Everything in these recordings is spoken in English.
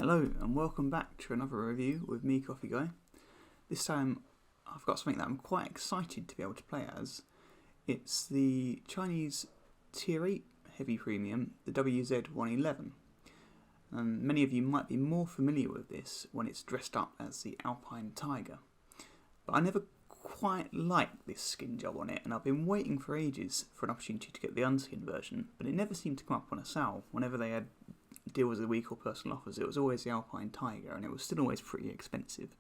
Hello and welcome back to another review with me, Coffee Guy. This time I've got something that I'm quite excited to be able to play as. It's the Chinese Tier 8 Heavy Premium, the WZ-111. Many of you might be more familiar with this when it's dressed up as the Alpine Tiger. But I never quite liked this skin job on it, and I've been waiting for ages for an opportunity to get the unskinned version, but it never seemed to come up on a sale. Whenever they had deals of the week or personal offers, it was always the Alpine Tiger, and it was still always pretty expensive.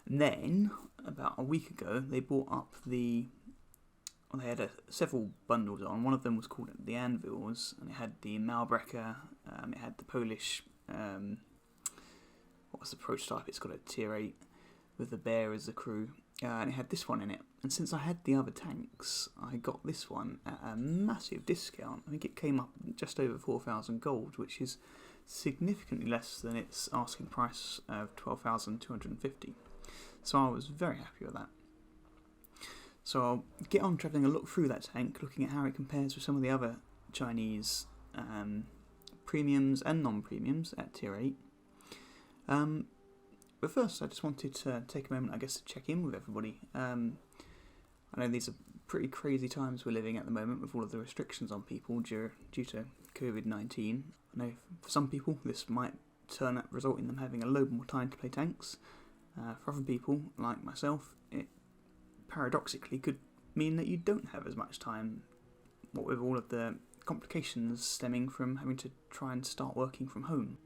And then, about a week ago, they bought up they had several bundles on. One of them was called the Anvils, and it had the Malbrecher, it had the Polish, what was the prototype? It's got a Tier 8 with the bear as the crew, and it had this one in it. And since I had the other tanks, I got this one at a massive discount. I think it came up just over 4,000 gold, which is significantly less than its asking price of 12,250. So I was very happy with that. So I'll get on to having a look through that tank, looking at how it compares with some of the other Chinese premiums and non-premiums at Tier 8. But first, I just wanted to take a moment, I guess, to check in with everybody. I know these are pretty crazy times we're living at the moment with all of the restrictions on people due to COVID-19. I know for some people this might result in them having a load more time to play tanks. For other people, like myself, it paradoxically could mean that you don't have as much time, what with all of the complications stemming from having to try and start working from home.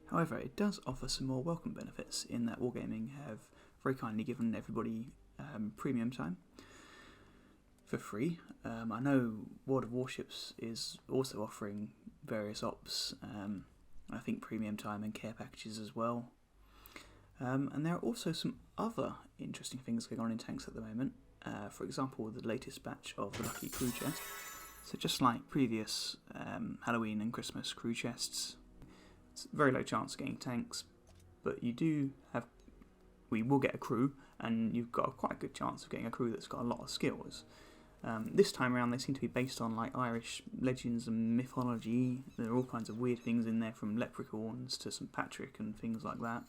However, it does offer some more welcome benefits in that Wargaming have very kindly given everybody premium time for free. I know World of Warships is also offering various ops, I think premium time and care packages as well. And there are also some other interesting things going on in tanks at the moment. For example, the latest batch of the Lucky Crew Chest. So just like previous Halloween and Christmas crew chests, it's a very low chance of getting tanks, but we will get a crew, and you've got quite a good chance of getting a crew that's got a lot of skills. This time around they seem to be based on like Irish legends and mythology. There are all kinds of weird things in there, from leprechauns to St. Patrick and things like that.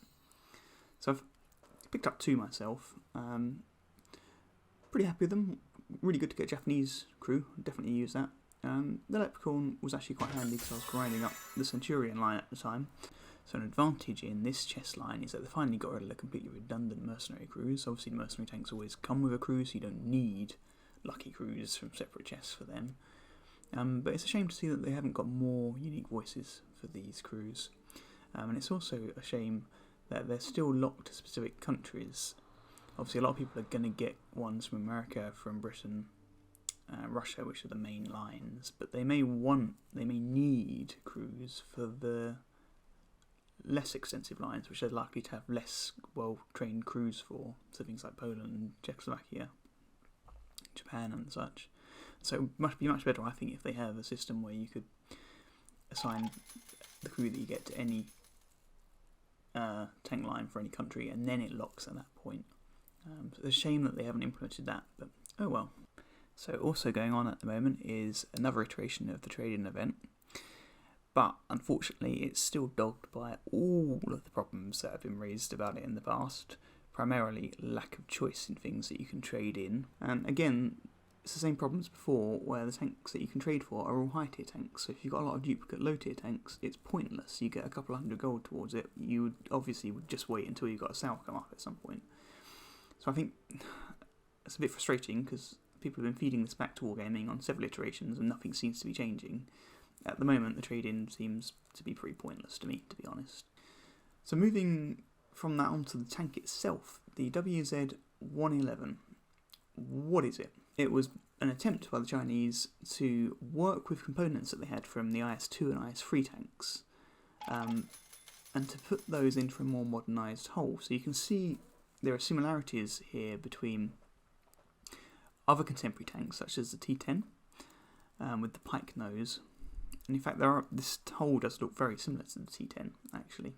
So I've picked up two myself. Pretty happy with them. Really good to get a Japanese crew, definitely use that. The leprechaun was actually quite handy because I was grinding up the Centurion line at the time. So an advantage in this chest line is that they finally got rid of the completely redundant mercenary crews. Obviously the mercenary tanks always come with a crew, so you don't need lucky crews from separate chests for them. But it's a shame to see that they haven't got more unique voices for these crews. And it's also a shame that they're still locked to specific countries. Obviously a lot of people are going to get ones from America, from Britain, Russia, which are the main lines, but they may need crews for the less extensive lines, which are likely to have less well-trained crews for, so things like Poland, Czechoslovakia, Japan and such. So it must be much better, I think, if they have a system where you could assign the crew that you get to any tank line for any country, and then it locks at that point. So it's a shame that they haven't implemented that, but oh well. So also going on at the moment is another iteration of the trade-in event, but unfortunately it's still dogged by all of the problems that have been raised about it in the past, primarily lack of choice in things that you can trade in. And again, it's the same problems before, where the tanks that you can trade for are all high-tier tanks. So if you've got a lot of duplicate low-tier tanks, it's pointless. You get a couple hundred gold towards it, you would obviously just wait until you got a sale come up at some point. So I think it's a bit frustrating because people have been feeding this back to Wargaming on several iterations and nothing seems to be changing. At the moment, the trade-in seems to be pretty pointless to me, to be honest. So moving from that onto the tank itself, the WZ-111. What is it? It was an attempt by the Chinese to work with components that they had from the IS-2 and IS-3 tanks, and to put those into a more modernised hull. So you can see there are similarities here between other contemporary tanks, such as the T10, with the pike nose. And in fact, this hull does look very similar to the T10, actually.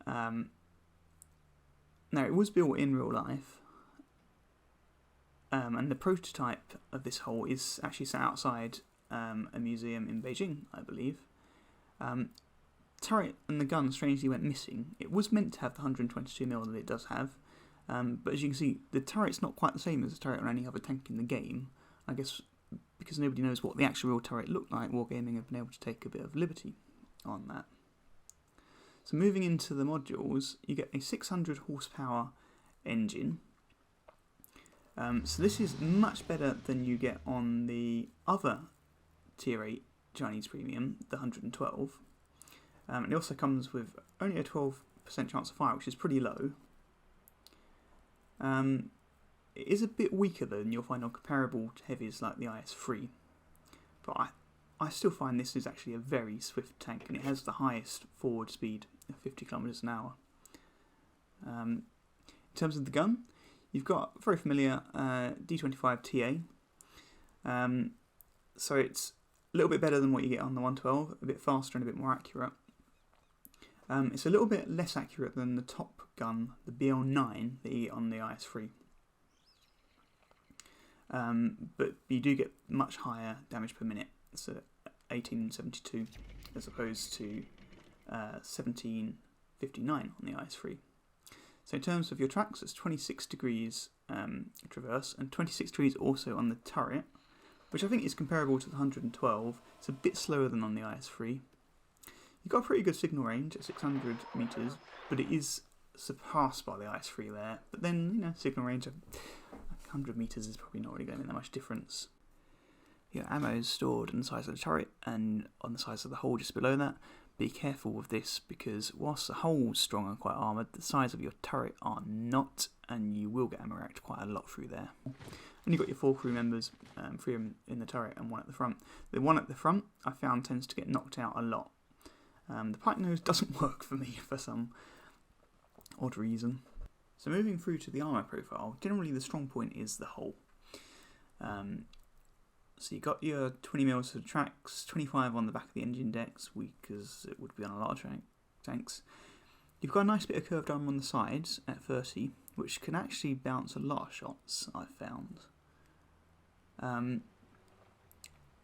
Now, it was built in real life, and the prototype of this hull is actually set outside a museum in Beijing, I believe. turret and the gun strangely went missing. It was meant to have the 122mm that it does have, but as you can see, the turret's not quite the same as the turret on any other tank in the game. I guess because nobody knows what the actual real turret looked like, Wargaming have been able to take a bit of liberty on that. So moving into the modules, you get a 600 horsepower engine. So this is much better than you get on the other Tier 8 Chinese Premium, the 112. It also comes with only a 12% chance of fire, which is pretty low. It is a bit weaker than you'll find on comparable heavies like the IS-3, but I still find this is actually a very swift tank, and it has the highest forward speed of 50 kilometers an hour. In terms of the gun, you've got very familiar D25 TA, so it's a little bit better than what you get on the 112, a bit faster and a bit more accurate. It's a little bit less accurate than the top gun, the BL9 that you get on the IS-3. But you do get much higher damage per minute, so 1872 as opposed to 1759 on the IS-3. So in terms of your tracks, it's 26 degrees traverse and 26 degrees also on the turret, which I think is comparable to the 112. It's a bit slower than on the IS-3. You've got a pretty good signal range at 600 metres, but it is surpassed by the IS-3 there. But then, you know, signal range of 100 metres is probably not really going to make that much difference. Your ammo is stored on the size of the turret and on the size of the hull just below that. Be careful with this because whilst the hull's strong and quite armoured, the sides of your turret are not, and you will get ammo racked quite a lot through there. And you've got your 4 crew members, 3 in the turret and 1 at the front. The one at the front I found tends to get knocked out a lot. The pike nose doesn't work for me for some odd reason. So moving through to the armour profile, generally the strong point is the hull. So you've got your 20mm for the tracks, 25 on the back of the engine decks, weak as it would be on a lot of tanks. You've got a nice bit of curved armour on the sides at 30, which can actually bounce a lot of shots, I've found.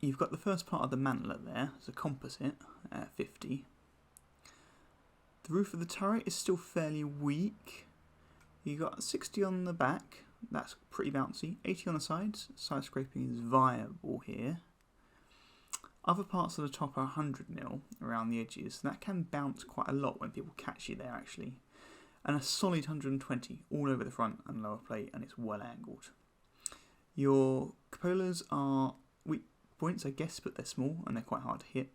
You've got the first part of the mantlet there, it's a composite at 50. The roof of the turret is still fairly weak. You've got 60 on the back, that's pretty bouncy. 80 on the sides, side scraping is viable here. Other parts of the top are 100mm around the edges, and that can bounce quite a lot when people catch you there actually. And a solid 120 all over the front and lower plate, and it's well angled. Your cupolas are weak points I guess, but they're small and they're quite hard to hit.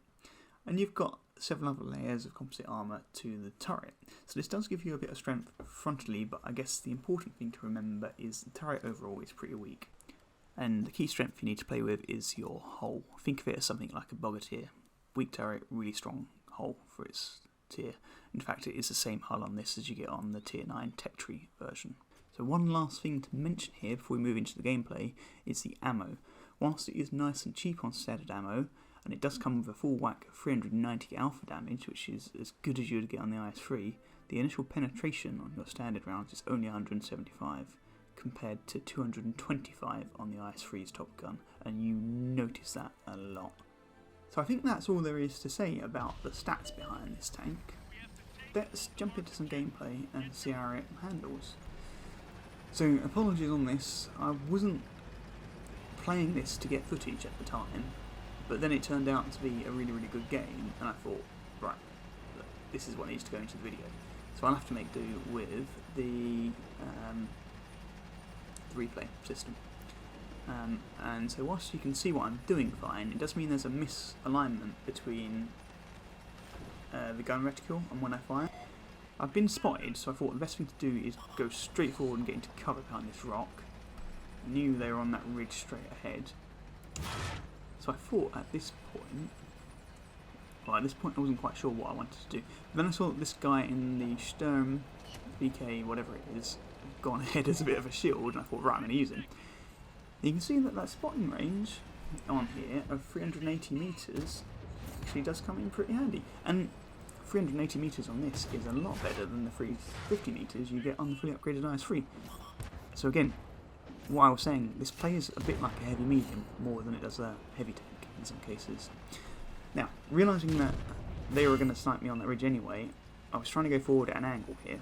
And you've got several other layers of composite armour to the turret. So this does give you a bit of strength frontally, but I guess the important thing to remember is the turret overall is pretty weak. And the key strength you need to play with is your hull. Think of it as something like a bogger. Weak turret, really strong hull for its tier. In fact, it is the same hull on this as you get on the Tier 9 Tech Tree version. So one last thing to mention here before we move into the gameplay is the ammo. Whilst it is nice and cheap on standard ammo, and it does come with a full whack of 390 alpha damage, which is as good as you would get on the IS-3, the initial penetration on your standard rounds is only 175, compared to 225 on the IS-3's Top Gun, and you notice that a lot. So I think that's all there is to say about the stats behind this tank. Let's jump into some gameplay and see how it handles. So apologies on this, I wasn't playing this to get footage at the time, but then it turned out to be a really, really good game, and I thought, right, look, this is what needs to go into the video. So I'll have to make do with the replay system. And so whilst you can see what I'm doing fine, it does mean there's a misalignment between the gun reticule and when I fire. I've been spotted, so I thought the best thing to do is go straight forward and get into cover behind this rock. I knew they were on that ridge straight ahead. So I thought at this point, well, at this point I wasn't quite sure what I wanted to do. But then I saw that this guy in the Sturm VK, whatever it is, had gone ahead as a bit of a shield, and I thought, right, I'm going to use him. And you can see that spotting range on here of 380 metres actually does come in pretty handy. And 380 metres on this is a lot better than the 350 metres you get on the fully upgraded IS-3. So again, what I was saying, this plays a bit like a heavy medium more than it does a heavy tank in some cases. Now, realising that they were going to snipe me on that ridge anyway, I was trying to go forward at an angle here,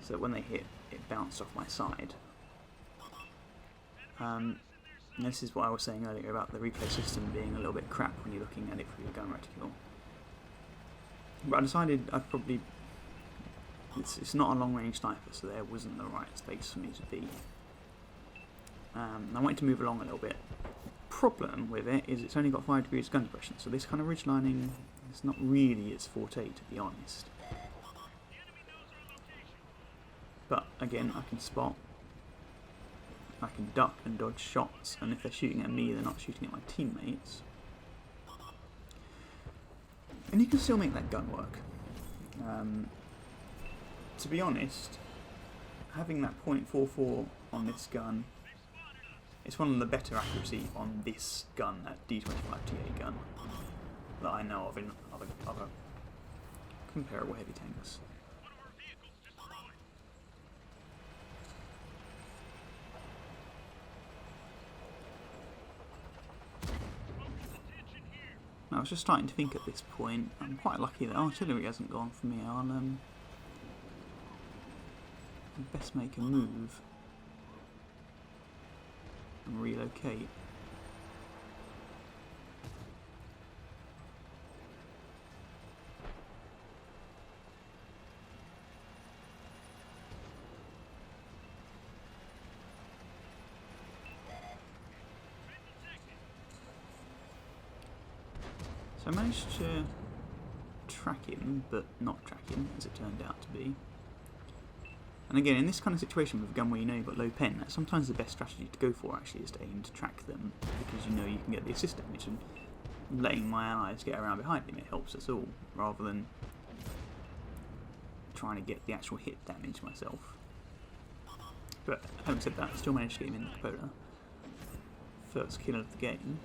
so that when they hit, it bounced off my side. And this is what I was saying earlier about the replay system being a little bit crap when you're looking at it through your gun reticule. But I decided I'd probably... It's not a long-range sniper, so there wasn't the right space for me to be. I wanted to move along a little bit. Problem with it is it's only got 5 degrees gun depression, so this kind of ridge lining is not really its forte, to be honest. But again, I can spot, I can duck and dodge shots, and if they're shooting at me, they're not shooting at my teammates. And you can still make that gun work. To be honest, having that .44 on this gun, it's one of the better accuracy on this gun, that D25TA gun, that I know of in other comparable heavy tanks. I was just starting to think at this point, I'm quite lucky that artillery hasn't gone for me. I'll best make a move and relocate. So I managed to track him, but not track him, as it turned out to be. And again, in this kind of situation with a gun where you know you've got low pen, that's sometimes the best strategy to go for, actually, is to aim to track them, because you know you can get the assist damage, and letting my allies get around behind him, it helps us all, rather than trying to get the actual hit damage myself. But having said that, I still managed to get him in the cupola. First kill of the game.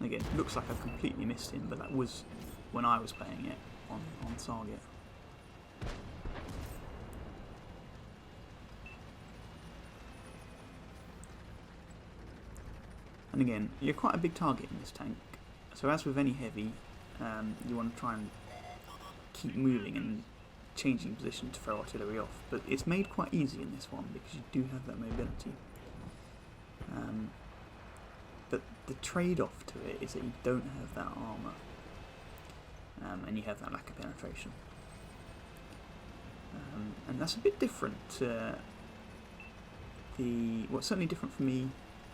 Again, looks like I've completely missed him, but that was when I was playing it on target. And again, you're quite a big target in this tank, so as with any heavy, you want to try and keep moving and changing position to throw artillery off, but it's made quite easy in this one because you do have that mobility. But the trade-off to it is that you don't have that armour, and you have that lack of penetration. And that's a bit different to what's certainly different for me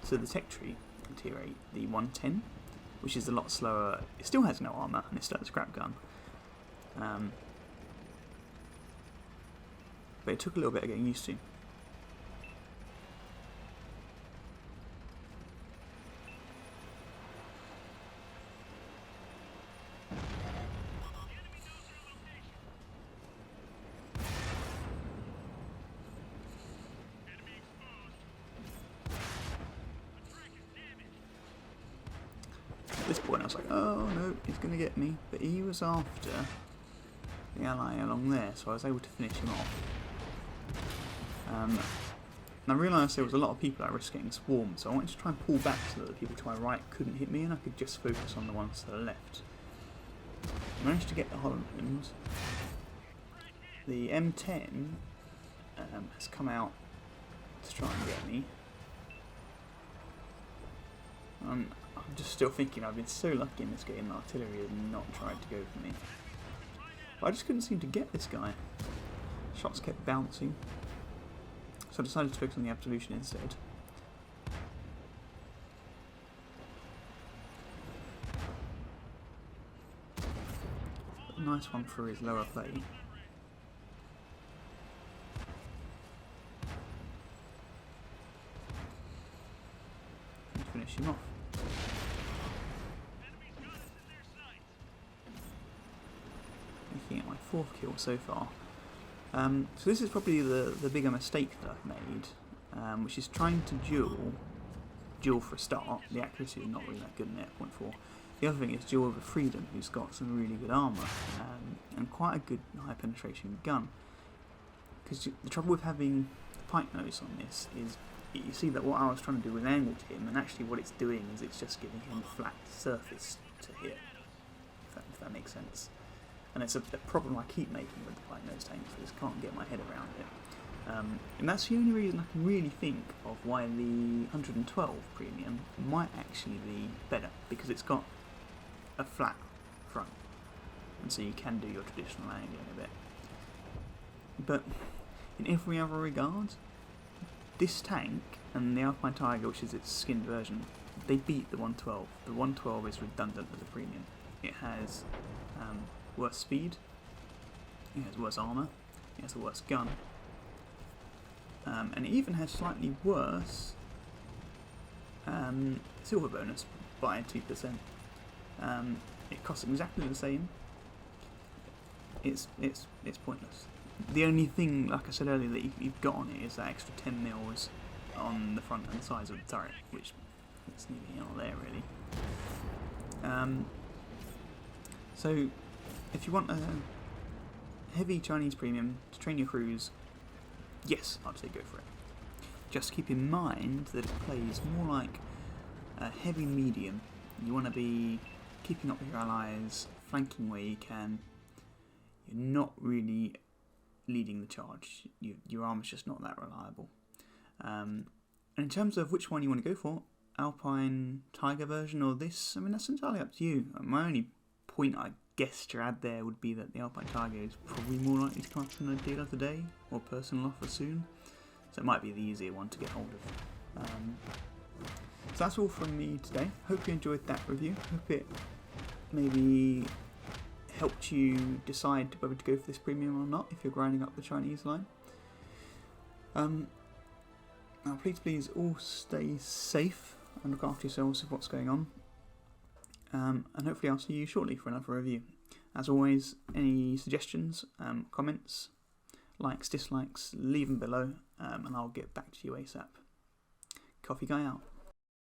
to the tech tree in Tier 8, the 110, which is a lot slower. It still has no armour, and it's still a scrap gun. But it took a little bit of getting used to. At this point I was like, oh no, he's going to get me. But he was after the ally along there, so I was able to finish him off. And I realised there was a lot of people at risk getting swarmed, so I wanted to try and pull back so that the people to my right couldn't hit me and I could just focus on the ones to the left. I managed to get the Holland. The M10 has come out to try and get me. I'm just still thinking I've been so lucky in this game that artillery has not tried to go for me. But I just couldn't seem to get this guy. Shots kept bouncing. So I decided to focus on the absolution instead. A nice one for his lower plate. And finish him off. Making it my 4th kill so far. So this is probably the bigger mistake that I've made, which is trying to duel for a start. The accuracy is not really that good in the 8.4. The other thing is duel with Freedom, who's got some really good armour and quite a good high penetration gun. Because the trouble with having the pike nose on this is you see that what I was trying to do was angled him, and actually what it's doing is it's just giving him a flat surface to hit, if that makes sense. And it's a problem I keep making with the pike-nosed tanks. I just can't get my head around it. And that's the only reason I can really think of why the 112 premium might actually be better, because it's got a flat front, and so you can do your traditional angling a bit. But in every other regard, this tank and the Alpine Tiger, which is its skinned version, they beat the 112. The 112 is redundant as a premium. It has worse speed, it has worse armour, it has a worse gun, and it even has slightly worse silver bonus by 2%. It costs exactly the same. It's pointless. The only thing, like I said earlier, that you've got on it is that extra 10 mils on the front and sides of the turret, which is neither here nor there really. So if you want a heavy Chinese premium to train your crews, yes, I'd say go for it. Just keep in mind that it plays more like a heavy medium. You want to be keeping up with your allies, flanking where you can. You're not really leading the charge. Your armor's just not that reliable. And in terms of which one you want to go for, Alpine Tiger version or this, I mean, that's entirely up to you. My only point I guess to add there would be that the Alpine Tiger is probably more likely to come up in a deal of the day or personal offer soon, so it might be the easier one to get hold of. So that's all from me today. Hope you enjoyed that review. Hope it maybe helped you decide whether to go for this premium or not if you're grinding up the Chinese line. Now please all stay safe and look after yourselves with what's going on. And hopefully I'll see you shortly for another review. As always, any suggestions, comments, likes, dislikes, leave them below, and I'll get back to you ASAP. Coffee Guy out.